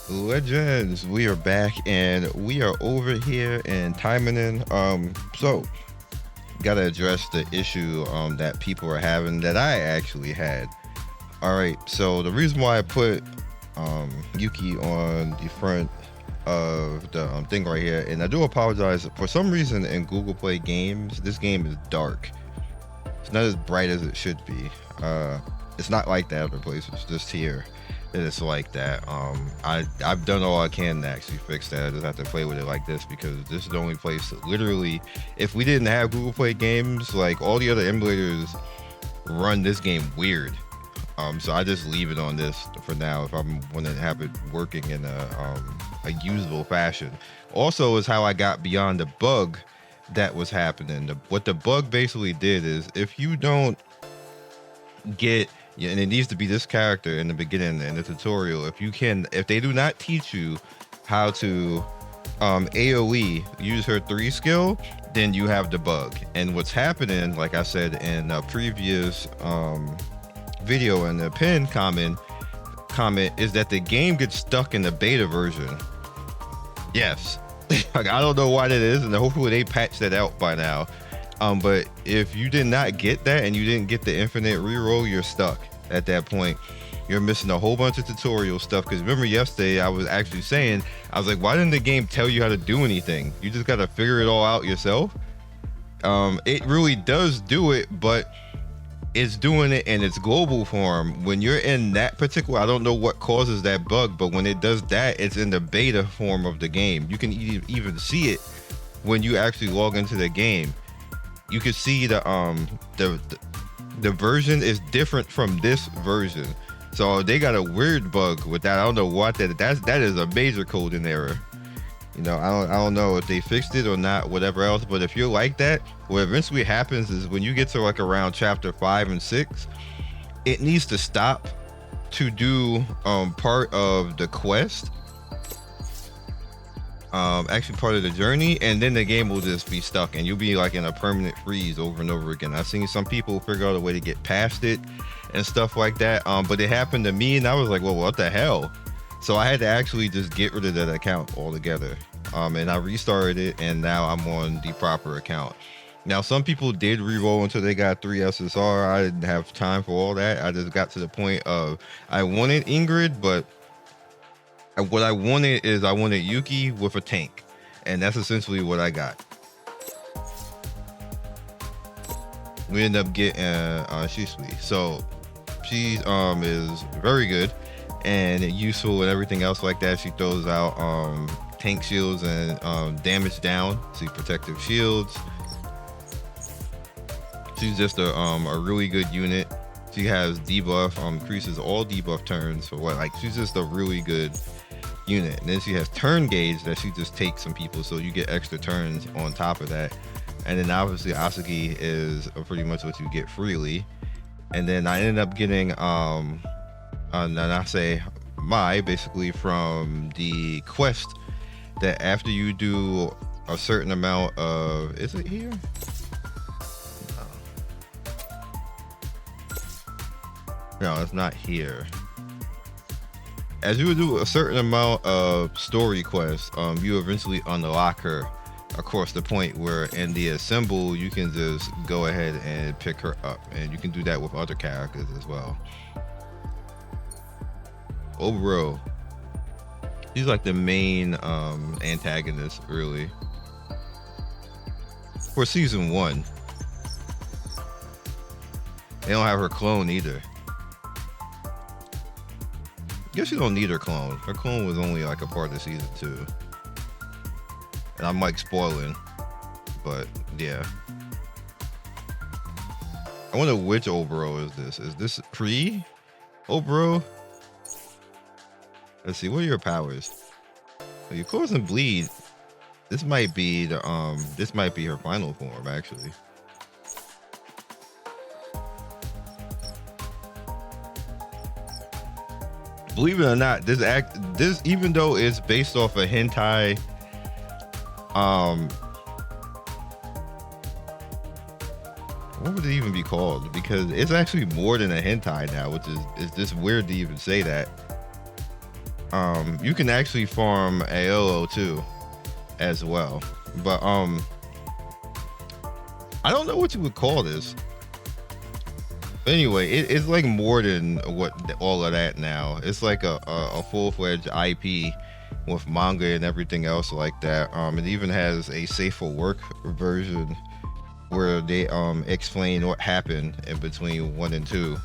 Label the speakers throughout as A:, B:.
A: Legends, we are back and we are over here in Taimanin. So gotta address the issue that people are having that I actually had. All right, so the reason why I put Yuki on the front of the thing right here, and I do apologize for some reason in Google Play games, this game is dark. It's not as bright as it should be. It's not like that other places, just here. It's like that. I've done all I can to actually fix that. I just have to play with it like this because this is the only place that literally, if we didn't have Google Play games, like all the other emulators run this game weird. So I just leave it on this for now if I'm want to have it working in a usable fashion. Also is how I got beyond the bug that was happening. What the bug basically did is if you don't get, yeah, and it needs to be this character in the beginning in the tutorial. If they do not teach you how to AoE use her 3 skill, then you have the bug. And what's happening, like I said in a previous video in the pinned comment, is that the game gets stuck in the beta version. Yes. Like, I don't know why that is, and hopefully they patch that out by now. But if you did not get that and you didn't get the infinite reroll, you're stuck at that point. You're missing a whole bunch of tutorial stuff. Because remember yesterday, I was actually saying, I was like, why didn't the game tell you how to do anything? You just got to figure it all out yourself. It really does do it, but it's doing it in its global form. When you're in that particular, I don't know what causes that bug, but when it does that, it's in the beta form of the game. You can even see it when you actually log into the game. You can see the version is different from this version. So they got a weird bug with that. I don't know what that is a major coding error. You know, I don't know if they fixed it or not, whatever else. But if you're like that, what eventually happens is when you get to like around chapter 5 and 6, it needs to stop to do part of the quest. Actually part of the journey, and then the game will just be stuck and you'll be like in a permanent freeze over and over again. I've seen some people figure out a way to get past it and stuff like that, but it happened to me and I was like, well, what the hell? So I had to actually just get rid of that account altogether, and I restarted it, and now I'm on the proper account. Now some people did re-roll until they got 3 SSR. I didn't have time for all that. I just got to the point of I wanted Ingrid, but what I wanted is I wanted Yuki with a tank, and that's essentially what I got. We end up getting Shisui. So she is very good and useful and everything else like that. She throws out tank shields and damage down, see protective shields. She's just a really good unit. She has debuff, increases all debuff turns for what, like, she's just a really good unit. And then she has turn gauge that she just takes some people, so you get extra turns on top of that. And then obviously Asagi is pretty much what you get freely. And then I ended up getting Nanase Mai basically from the quest that after you do a certain amount of, is it here? No, it's not here. As you do a certain amount of story quests, you eventually unlock her. Of course, the point where in the assemble, you can just go ahead and pick her up, and you can do that with other characters as well. Obro, he's like the main antagonist, really, for season 1. They don't have her clone either. Guess you don't need her clone. Her clone was only like a part of season 2. And I'm like spoiling, but yeah. I wonder which Obro is this. Is this pre Obro? Let's see, what are your powers? So you cause and bleed. This might be the this might be her final form actually. Believe it or not, this even though it's based off a hentai what would it even be called? Because it's actually more than a hentai now, which is just weird to even say that. You can actually farm Aolo too, as well. But I don't know what you would call this. But anyway, it's like more than what all of that now. It's like a full-fledged IP with manga and everything else like that. It even has a safe for work version where they explain what happened in between 1 and 2.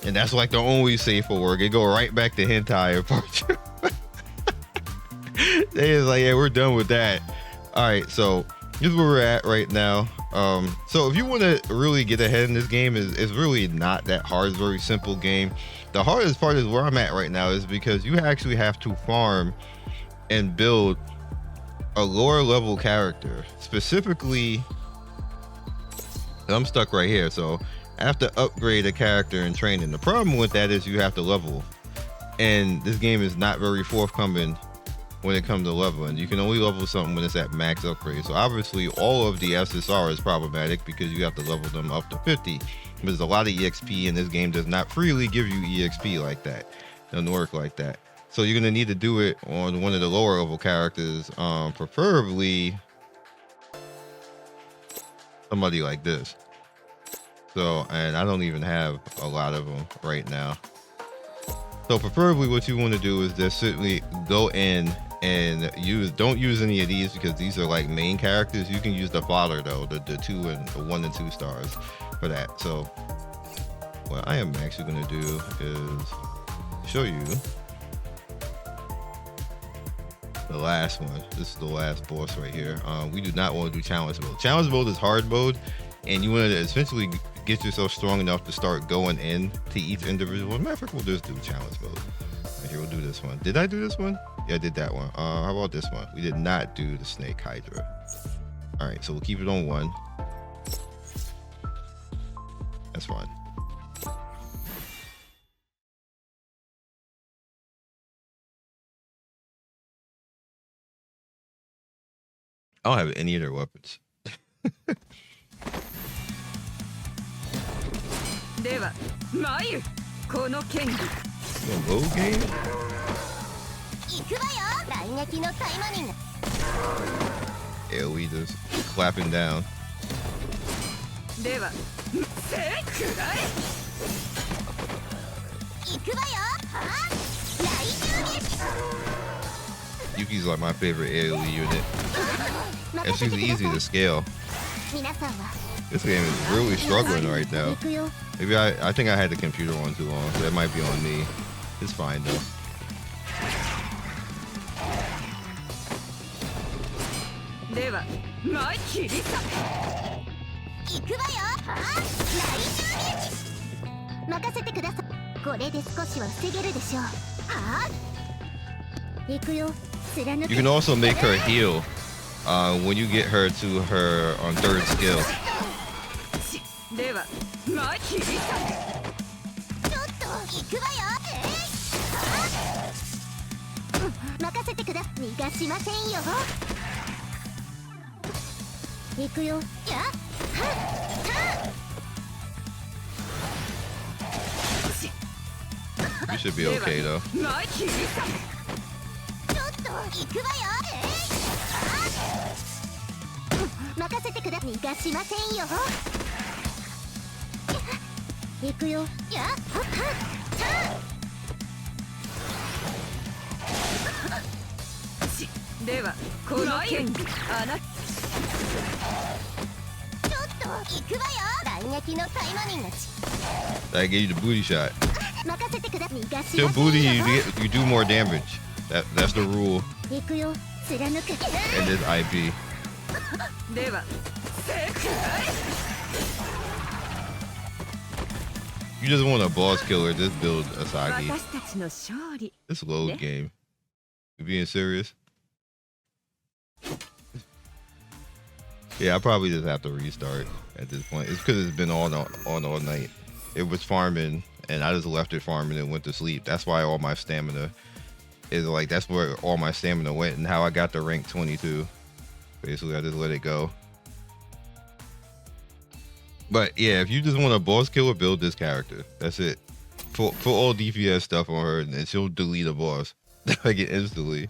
A: And that's like the only safe for work. It go right back to hentai in part 2. They is like, yeah, we're done with that. All right, so here's where we're at right now. So if you want to really get ahead in this game, it's really not that hard. It's a very simple game. The hardest part is where I'm at right now is because you actually have to farm and build a lower level character. Specifically, I'm stuck right here, so I have to upgrade a character in training. The problem with that is you have to level, and this game is not very forthcoming when it comes to leveling. You can only level something when it's at max upgrade. So obviously all of the SSR is problematic because you have to level them up to 50. There's a lot of EXP, and this game does not freely give you EXP like that. It doesn't work like that. So you're gonna need to do it on one of the lower level characters, preferably somebody like this. So, and I don't even have a lot of them right now. So preferably what you want to do is just simply go in and don't use any of these because these are like main characters. You can use the fodder though, the 2 and the 1 and 2 stars for that. So what I am actually going to do is show you the last one. This is the last boss right here. We do not want to do challenge mode. Challenge mode is hard mode, and you want to essentially get yourself strong enough to start going in to each individual. Matter of fact, we'll just do challenge mode. Right here, we'll do this one. Did I do this one? Yeah, I did that one. How about this one? We did not do the snake hydra. All right, so we'll keep it on 1. That's fine. I don't have any of their weapons. Load game? AoE just clapping down. Yuki's like my favorite AoE unit. And she's easy to scale. This game is really struggling right now. Maybe I think I had the computer on too long, so that might be on me. It's fine though. You can also make her heal when you get her to her on 3rd skill. You should be okay though. I gave you the booty shot. Still booty, you do more damage. That's the rule. And this IP. You just want a boss killer, just build Asagi. This load game. You being serious? Yeah, I probably just have to restart at this point. It's because it's been on all night. It was farming, and I just left it farming and went to sleep. That's why all my stamina is like, that's where all my stamina went and how I got to rank 22. Basically, I just let it go. But yeah, if you just want a boss killer, build this character. That's it. Put all DPS stuff on her, and she'll delete a boss. like instantly.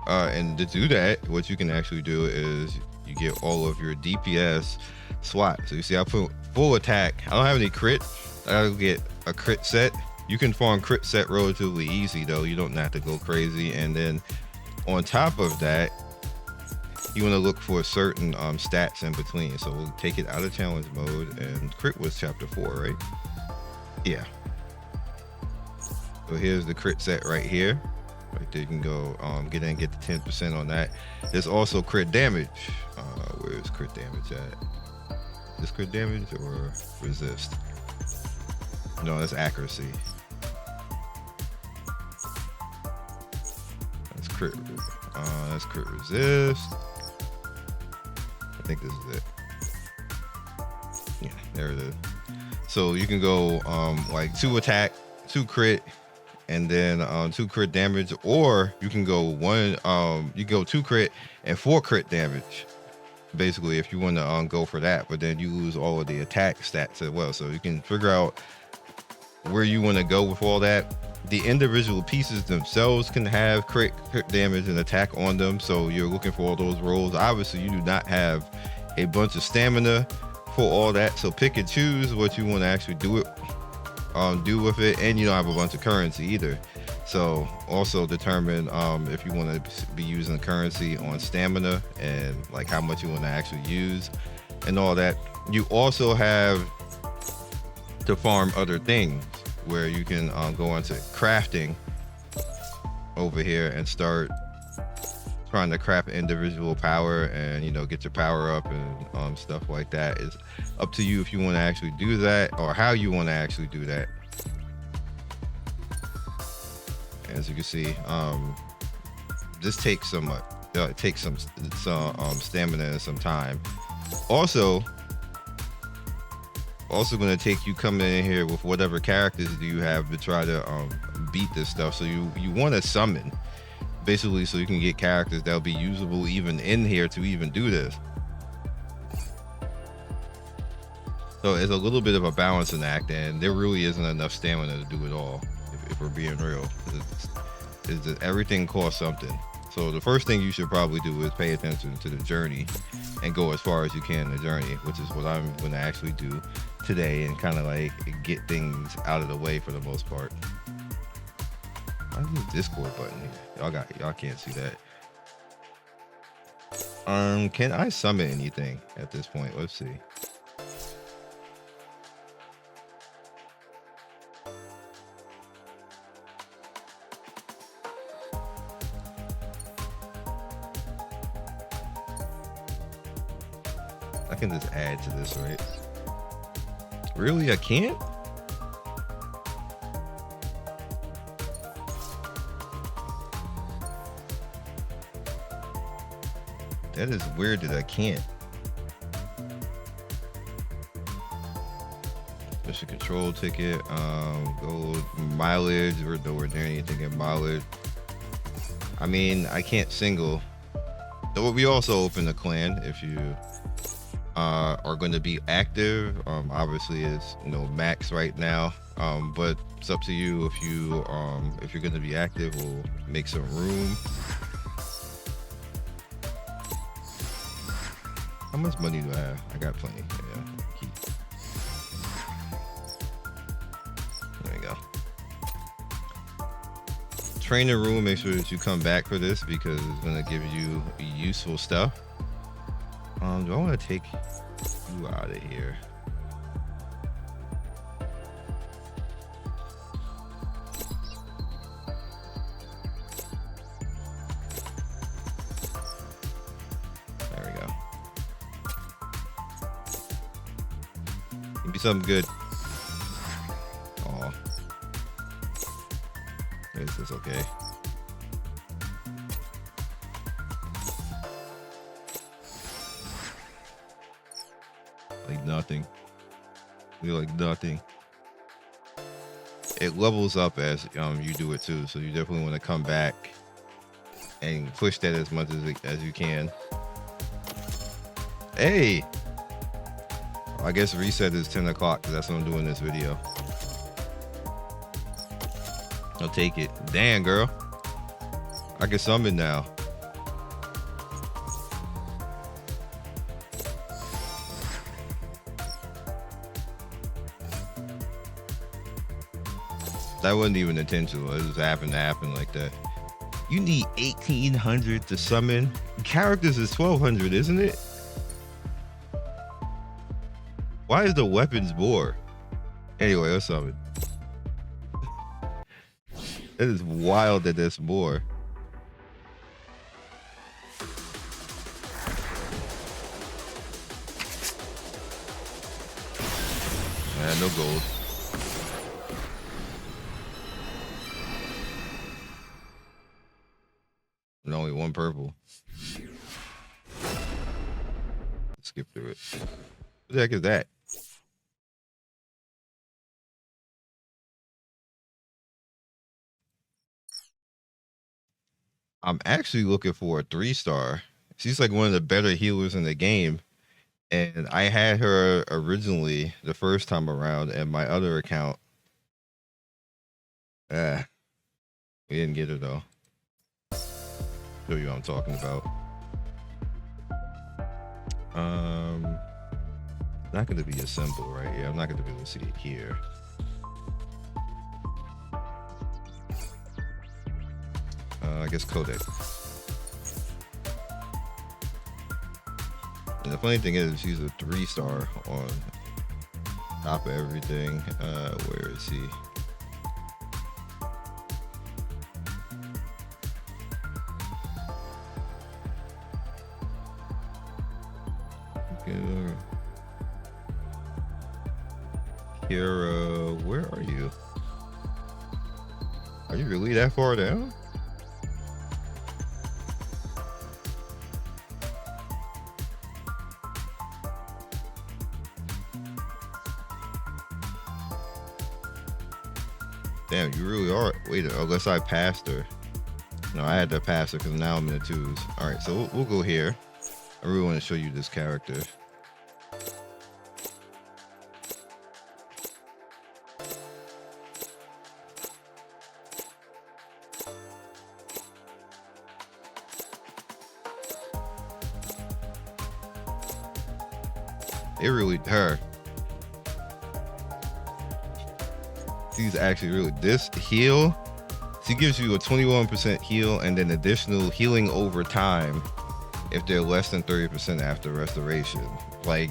A: And to do that, what you can actually do is you get all of your DPS SWAT. So you see, I put full attack. I don't have any crit. I'll get a crit set. You can farm crit set relatively easy though. You don't have to go crazy. And then on top of that, you want to look for certain stats in between. So we'll take it out of challenge mode, and crit was chapter 4, right? Yeah. So here's the crit set right here. Right there, you can go get in and get the 10% on that. There's also crit damage. Where is crit damage at? Is this crit damage or resist? No, that's accuracy. That's crit. That's crit resist. I think this is it. Yeah, there it is. So you can go like 2 attack, 2 crit, and then 2 crit damage, or you can go 2 crit and 4 crit damage. Basically, if you want to go for that, but then you lose all of the attack stats as well. So you can figure out where you want to go with all that. The individual pieces themselves can have crit damage and attack on them, so you're looking for all those rolls. Obviously, you do not have a bunch of stamina for all that, so pick and choose what you want to actually do with it, and you don't have a bunch of currency either. So also determine if you want to be using currency on stamina and like how much you want to actually use and all that. You also have to farm other things, where you can go into crafting over here and start trying to craft individual power and, you know, get your power up and stuff like that. It's up to you if you want to actually do that or how you want to actually do that. As you can see, this takes some stamina and some time. Also going to take you coming in here with whatever characters do you have to try to beat this stuff. So you want to summon, basically, so you can get characters that'll be usable even in here to even do this. So it's a little bit of a balancing act, and there really isn't enough stamina to do it all, if we're being real. It's that everything costs something. So the first thing you should probably do is pay attention to the journey and go as far as you can in the journey, which is what I'm going to actually do today, and kind of like get things out of the way for the most part. Why is this Discord button here? Y'all can't see that. Can I summon anything at this point? Let's see. I can just add to this, right? Really? I can't? That is weird that I can't. Special control ticket, gold mileage, we're nowhere near anything in mileage. I mean, I can't single. So we also open a clan if you are going to be active. Obviously it's, you know, max right now, but it's up to you if you're going to be active. We'll make some room. How much money do I have? I got plenty. Yeah, keep. There we go. Training room, make sure that you come back for this because it's going to give you useful stuff. Do I want to take you out of here? There we go. Give me something good. Oh, is this okay? Like nothing. We like nothing. It levels up as you do it too, so you definitely want to come back and push that as much as you can. Hey, I guess reset is 10 o'clock because that's when I'm doing this video. I'll take it. Damn, girl. I can summon now. That wasn't even intentional. It just happened to happen like that. You need 1,800 to summon. Characters is 1,200, isn't it? Why is the weapons more? Anyway, let's summon. It is wild that there's more. No gold. And only one purple. Skip through it. What the heck is that? I'm actually looking for a 3-star. She's like one of the better healers in the game. And I had her originally the first time around, and my other account. We didn't get her though. Show you what I'm talking about. Not gonna be a symbol right here. I'm not gonna be able to see it here. I guess Codex. And the funny thing is, she's a 3-star on top of everything. Where is he? Kira, where are you? Are you really that far down? Damn, you really are. Wait, unless I passed her. No, I had to pass her because now I'm in the 2s. All right, so we'll go here. I really want to show you this character. It really, her. She's actually really, this heal, she gives you a 21% heal and then additional healing over time if they're less than 30% after restoration. Like,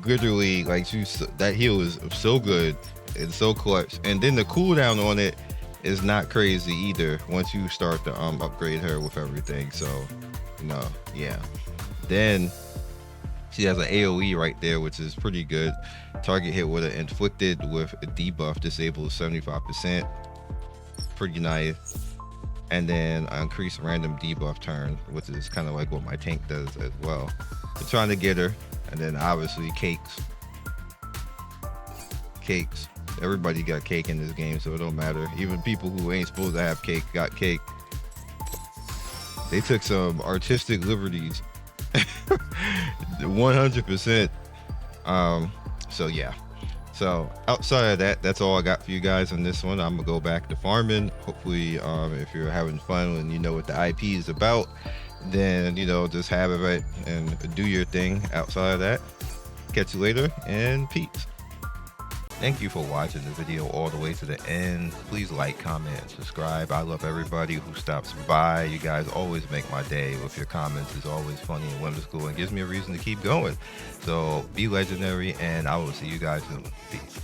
A: literally, like, that heal is so good. It's so clutch. And then the cooldown on it is not crazy either once you start to upgrade her with everything. So, you know, yeah. Then she has an AoE right there, which is pretty good. Target hit with an inflicted with a debuff disables 75%. Pretty nice. And then increase random debuff turn, which is kind of like what my tank does as well. We're trying to get her. And then obviously cakes. Cakes. Everybody got cake in this game, so it don't matter. Even people who ain't supposed to have cake got cake. They took some artistic liberties. 100%. So yeah, so outside of that, that's all I got for you guys on this one. I'm gonna go back to farming. Hopefully if you're having fun and you know what the IP is about, then you know, just have it right and do your thing outside of that. Catch you later, and peace. Thank you for watching the video all the way to the end. Please like, comment, and subscribe. I love everybody who stops by. You guys always make my day with your comments. It's always funny and whimsical and gives me a reason to keep going. So be legendary, and I will see you guys soon. Peace.